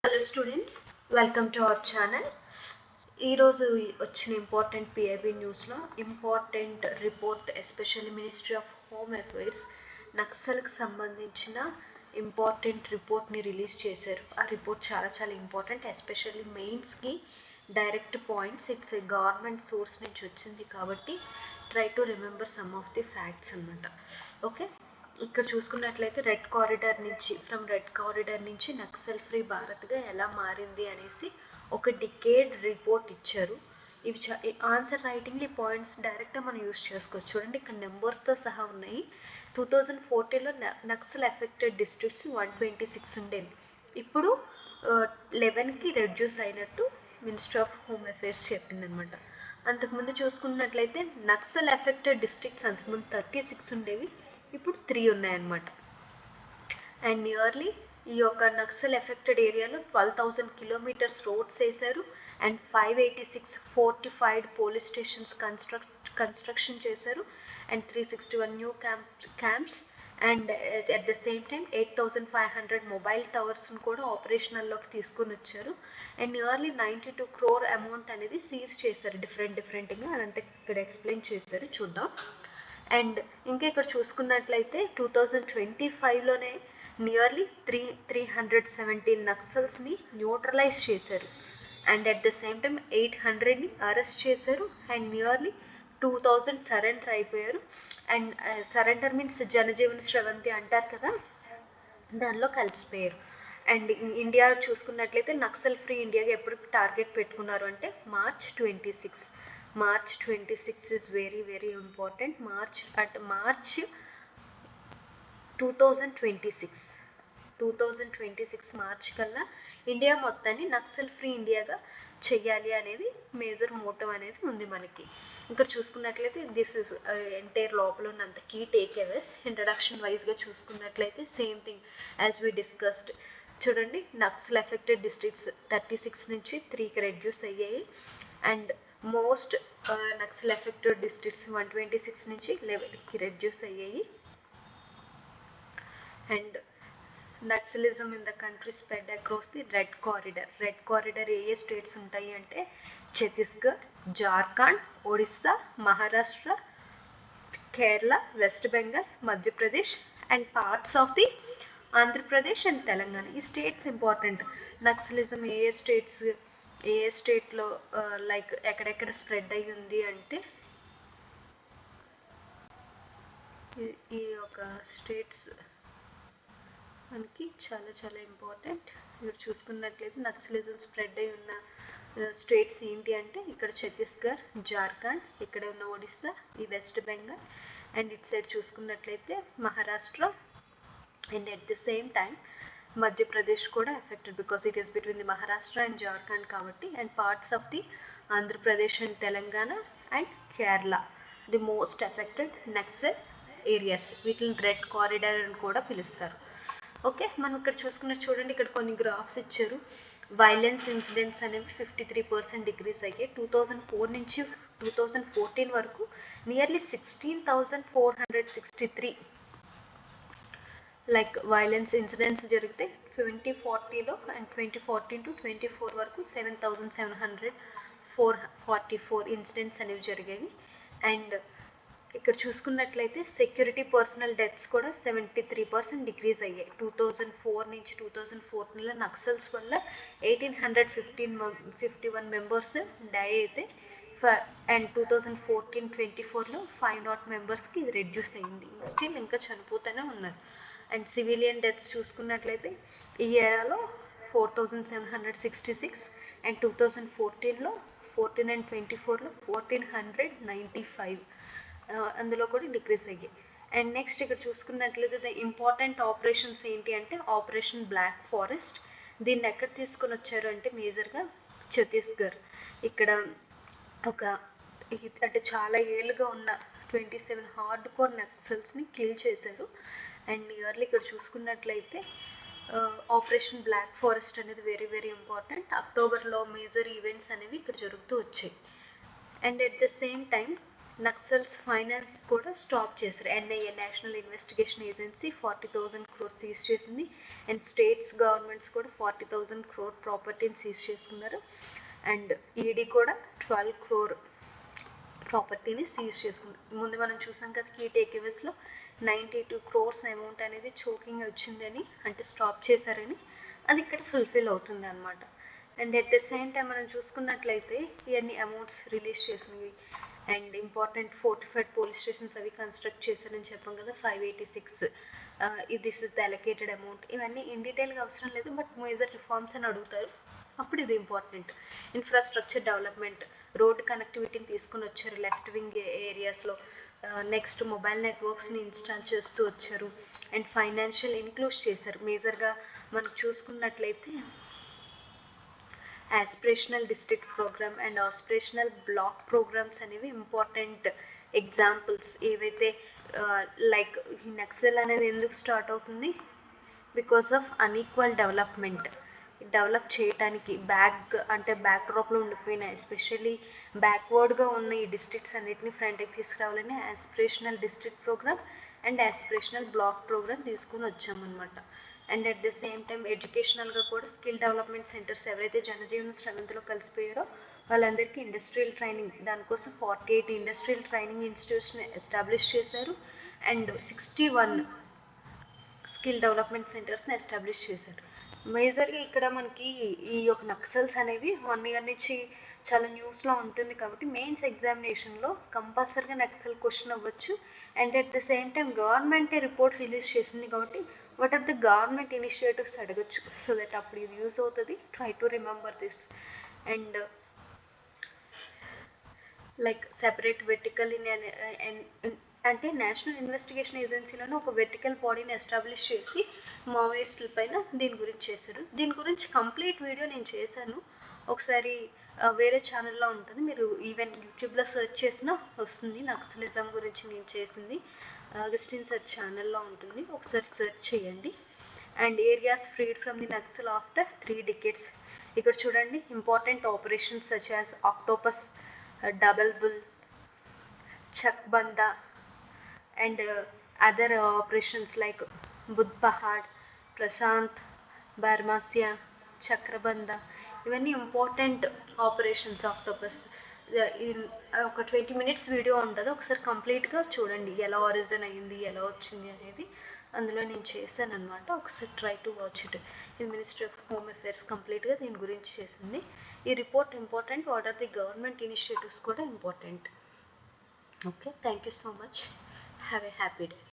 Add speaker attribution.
Speaker 1: Hello students, welcome to our channel. ఈరోజు వచ్చిన important PIB న్యూస్లో important report especially ministry of home affairs నక్సల్కి సంబంధించిన ఇంపార్టెంట్ రిపోర్ట్ని రిలీజ్ చేశారు. ఆ రిపోర్ట్ చాలా ఇంపార్టెంట్, ఎస్పెషల్లీ మెయిన్స్కి direct points. It's a government source నుంచి వచ్చింది కాబట్టి try to remember some of the facts అనమాట. ఓకే, ఇక్కడ చూసుకున్నట్లయితే రెడ్ కారిడార్ నుంచి నక్సల్ ఫ్రీ భారత్గా ఎలా మారింది అనేసి ఒక డికేడ్ రిపోర్ట్ ఇచ్చారు. ఇవి ఆన్సర్ రైటింగ్లో ఈ పాయింట్స్ డైరెక్ట్గా మనం యూస్ చేసుకోవచ్చు. చూడండి, ఇక్కడ నెంబర్స్తో సహా ఉన్నాయి. 2014లో నక్సల్ ఎఫెక్టెడ్ డిస్ట్రిక్ట్స్ 126 ఉండేవి. ఇప్పుడు 11కి రెడ్యూస్ అయినట్టు మినిస్ట్రీ ఆఫ్ హోమ్ అఫైర్స్ చెప్పిందనమాట. అంతకుముందు చూసుకున్నట్లయితే నక్సల్ ఎఫెక్టెడ్ డిస్ట్రిక్ట్స్ అంతకుముందు 36 ఉండేవి, ఇప్పుడు 3 ఉన్నాయన్నమాట. అండ్ నియర్లీ ఈ యొక్క నక్సల్ ఎఫెక్టెడ్ ఏరియాలో 12,000 కిలోమీటర్స్ రోడ్స్ వేశారు and 586 fortified police stations construction చేశారు and 361 new camps and at the same time 8,500 mobile టవర్స్ని కూడా ఆపరేషనల్లోకి తీసుకుని వచ్చారు. అండ్ నియర్లీ 92 crore అమౌంట్ అనేది సీజ్ చేశారు డిఫరెంట్గా. అదంతా ఇక్కడ ఎక్స్ప్లెయిన్ చేశారు, చూద్దాం. అండ్ ఇంకా ఇక్కడ చూసుకున్నట్లయితే 2025లోనే నియర్లీ 317 నక్సల్స్ని న్యూట్రలైజ్ చేశారు and at the same time 800ని అరెస్ట్ చేశారు అండ్ నియర్లీ 2000 సరెండర్ అయిపోయారు. అండ్ సరెండర్ మీన్స్ జనజీవన స్రవంతి అంటారు కదా, దానిలో కలిసిపోయారు. అండ్ ఇండియా చూసుకున్నట్లయితే నక్సల్ ఫ్రీ ఇండియాగా ఎప్పుడు టార్గెట్ పెట్టుకున్నారు అంటే March 26 is very important. March 2026 March కల్లా ఇండియా మొత్తాన్ని నక్సల్ ఫ్రీ ఇండియాగా చెయ్యాలి అనేది మేజర్ మోటివ్ అనేది ఉంది మనకి. ఇక్కడ చూసుకున్నట్లయితే దిస్ ఇస్ ఎంటైర్ లోపల ఉన్నంత కీ టేక్ అవేస్. ఇంట్రడక్షన్ వైజ్గా చూసుకున్నట్లయితే same thing as we discussed. చూడండి, నక్సల్ ఎఫెక్టెడ్ డిస్ట్రిక్ట్స్ 36 నుంచి 3కి రెడ్యూస్ అయ్యాయి and most Naxal affected districts 126 నుంచి 11కి రెడ్యూస్ అయ్యాయి. And Naxalism in the country spread across the red corridor ఏ స్టేట్స్ ఉంటాయి అంటే Chhattisgarh, Jharkhand, Odisha, Maharashtra, Kerala, West Bengal, Madhya Pradesh and parts of the Andhra Pradesh and Telangana. ఈ స్టేట్స్ ఇంపార్టెంట్. నక్సలిజం ఏ స్టేట్లో లైక్ ఎక్కడెక్కడ స్ప్రెడ్ అయ్యి ఉంది అంటే ఈ యొక్క స్టేట్స్ మనకి చాలా ఇంపార్టెంట్. ఇక్కడ చూసుకున్నట్లయితే నక్సలిజం స్ప్రెడ్ అయి ఉన్న స్టేట్స్ ఏంటి అంటే ఇక్కడ ఛత్తీస్గఢ్, జార్ఖండ్, ఇక్కడ ఉన్న ఒడిస్సా, ఈ వెస్ట్ బెంగాల్ అండ్ ఇటు సైడ్ చూసుకున్నట్లయితే Maharashtra and at the same time Madhya Pradesh కూడా affected because it is between the Maharashtra and Jharkhand కాబట్టి. And parts of the Andhra Pradesh and Telangana and Kerala the most affected Naxal areas. వీటిని రెడ్ కారిడార్ అని కూడా పిలుస్తారు. ఓకే, మనం ఇక్కడ చూడండి, ఇక్కడ కొన్ని గ్రాఫ్స్ ఇచ్చారు. వైలెన్స్ ఇన్సిడెంట్స్ అనేవి 53% డిక్రీజ్ అయ్యాయి 2004 నుంచి 2014 వరకు. నియర్లీ 16,463 లైక్ వైలెన్స్ ఇన్సిడెంట్స్ జరిగితే 2040లో అండ్ 2014 to 2024 వరకు 7,744 ఇన్సిడెంట్స్ అనేవి జరిగాయి. అండ్ ఇక్కడ చూసుకున్నట్లయితే సెక్యూరిటీ పర్సనల్ డెత్స్ కూడా 73% డిక్రీజ్ అయ్యాయి 2004 నుంచి 2014లో. నక్సల్స్ వల్ల 1,851 మెంబర్స్ డై అయితే అండ్ 2014-24లో 500 మెంబర్స్కి ఇది రెడ్యూస్ అయింది. స్టిల్ ఇంకా చనిపోతూనే ఉన్నారు. అండ్ సివిలియన్ డెత్స్ చూసుకున్నట్లయితే ఈ ఏరాలో 4,766 అండ్ 2014లో 14 and 24లో 1,495 అందులో కూడా డిక్రీస్ అయ్యాయి. అండ్ నెక్స్ట్ ఇక్కడ చూసుకున్నట్లయితే ద ఇంపార్టెంట్ ఆపరేషన్స్ ఏంటి అంటే ఆపరేషన్ బ్లాక్ ఫారెస్ట్. దీన్ని ఎక్కడ తీసుకొని వచ్చారు అంటే మేజర్గా ఛత్తీస్గఢ్. ఇక్కడ అంటే చాలా ఏళ్ళుగా ఉన్న 27 హార్డ్ కోర్ నక్సల్స్ని కిల్ చేశారు. అండ్ నియర్లీ ఇక్కడ చూసుకున్నట్లయితే ఆపరేషన్ బ్లాక్ ఫారెస్ట్ అనేది వెరీ ఇంపార్టెంట్. అక్టోబర్లో మేజర్ ఈవెంట్స్ అనేవి ఇక్కడ జరుగుతూ వచ్చాయి. And at the same time Naxals finance కూడా స్టాప్ చేశారు. NIA national investigation agency 40,000 crores seize చేసింది. అండ్ స్టేట్స్ గవర్నమెంట్స్ కూడా 40,000 crore ప్రాపర్టీని సీజ్ చేసుకున్నారు. అండ్ ఈడీ కూడా 12 crore ప్రాపర్టీని సీజ్ చేసుకుంది. ముందు మనం చూసాం కదా కీ టేక్అవేస్లో 92 crores అమౌంట్ అనేది చోకింగ్ వచ్చిందని, అంటే స్టాప్ చేశారని. అది ఇక్కడ ఫుల్ఫిల్ అవుతుంది అనమాట. And at the same time మనం చూసుకున్నట్లయితే ఇవన్నీ అమౌంట్స్ రిలీజ్ చేసినవి and important fortified police stations అవి కన్స్ట్రక్ట్ చేశారని చెప్పాం కదా 586. This is the allocated amount. ఇవన్నీ ఇన్ డీటెయిల్గా అవసరం లేదు, బట్ మేజర్ రిఫార్మ్స్ అని అడుగుతారు, అప్పుడు ఇది ఇంపార్టెంట్. ఇన్ఫ్రాస్ట్రక్చర్ డెవలప్మెంట్, రోడ్ కనెక్టివిటీని తీసుకుని వచ్చారు లెఫ్ట్ వింగ్ ఏరియాస్లో. నెక్స్ట్ మొబైల్ నెట్వర్క్స్ని ఇన్స్టాల్ చేస్తూ వచ్చారు. అండ్ ఫైనాన్షియల్ ఇన్క్లూజ్ చేశారు. మేజర్గా మనకు చూసుకున్నట్లయితే aspirational district programme and aspirational block programmes అనేవి ఇంపార్టెంట్ ఎగ్జాంపుల్స్. ఏవైతే లైక్ ఈ నక్సల్ అనేది ఎందుకు స్టార్ట్ అవుతుంది, బికాస్ ఆఫ్ అన్ఈక్వల్ డెవలప్ చేయడానికి బ్యాక్ డ్రాప్లో ఉండిపోయిన ఎస్పెషల్లీ బ్యాక్వర్డ్గా ఉన్న ఈ డిస్ట్రిక్ట్స్ అన్నిటిని ఫ్రంట్కి తీసుకురావాలని aspirational district programme and aspirational block programme తీసుకుని వచ్చామన్నమాట. And at the same time ఎడ్యుకేషనల్గా కూడా స్కిల్ డెవలప్మెంట్ సెంటర్స్ ఎవరైతే జనజీవన శ్రవంతిలో కలిసిపోయారో వాళ్ళందరికీ ఇండస్ట్రియల్ ట్రైనింగ్, దానికోసం 48 ఇండస్ట్రియల్ ట్రైనింగ్ ఇన్స్టిట్యూట్స్ని ఎస్టాబ్లిష్ చేశారు. అండ్ 61 స్కిల్ డెవలప్మెంట్ సెంటర్స్ని ఎస్టాబ్లిష్ చేశారు. మేజర్గా ఇక్కడ మనకి ఈ యొక్క నక్సల్స్ అనేవి 1 year నుంచి చాలా న్యూస్లో ఉంటుంది కాబట్టి మెయిన్స్ ఎగ్జామినేషన్లో కంపల్సరీగా నక్సల్ క్వశ్చన్ అవ్వచ్చు. And at the same time గవర్నమెంటే రిపోర్ట్ రిలీజ్ చేసింది కాబట్టి what are the government initiatives అడగచ్చు. సో దట్ అప్పుడు ఇది యూజ్ అవుతుంది. Try to remember this. And like separate vertical అంటే నేషనల్ ఇన్వెస్టిగేషన్ ఏజెన్సీలోనే ఒక వెర్టికల్ బాడీని ఎస్టాబ్లిష్ చేసి మావోయిస్టుల పైన దీని గురించి చేశారు. దీని గురించి కంప్లీట్ వీడియో నేను చేశాను, ఒకసారి వేరే ఛానల్లో ఉంటుంది, మీరు ఈవెన్ యూట్యూబ్లో సెర్చ్ చేసినా వస్తుంది. నక్సలిజం గురించి నేను చేసింది అగస్టిన్ సార్ ఛానల్లో ఉంటుంది, ఒకసారి సెర్చ్ చేయండి. And areas freed from the Naxal after 3 decades. ఇక్కడ చూడండి important operations such as Octopus, double bull, Chakbanda and other operations like Budh Pahad, Prashant, Barmasia, Chakrabandha, ఇవన్నీ ఇంపార్టెంట్ ఆపరేషన్స్. ఆక్టోపస్ ఒక 20 minutes వీడియో ఉంటుంది, ఒకసారి కంప్లీట్గా చూడండి ఎలా ఆరిజిన్ అయ్యింది, ఎలా వచ్చింది అనేది. అందులో నేను చేశాను అనమాట, ఒకసారి ట్రై టు వాచ్ ఇట్. ఇది మినిస్ట్రీ ఆఫ్ హోమ్ అఫేర్స్ కంప్లీట్గా దీని గురించి చేసింది. ఈ report important, what are the government initiatives కూడా important. Okay, thank you so much. Have a happy day.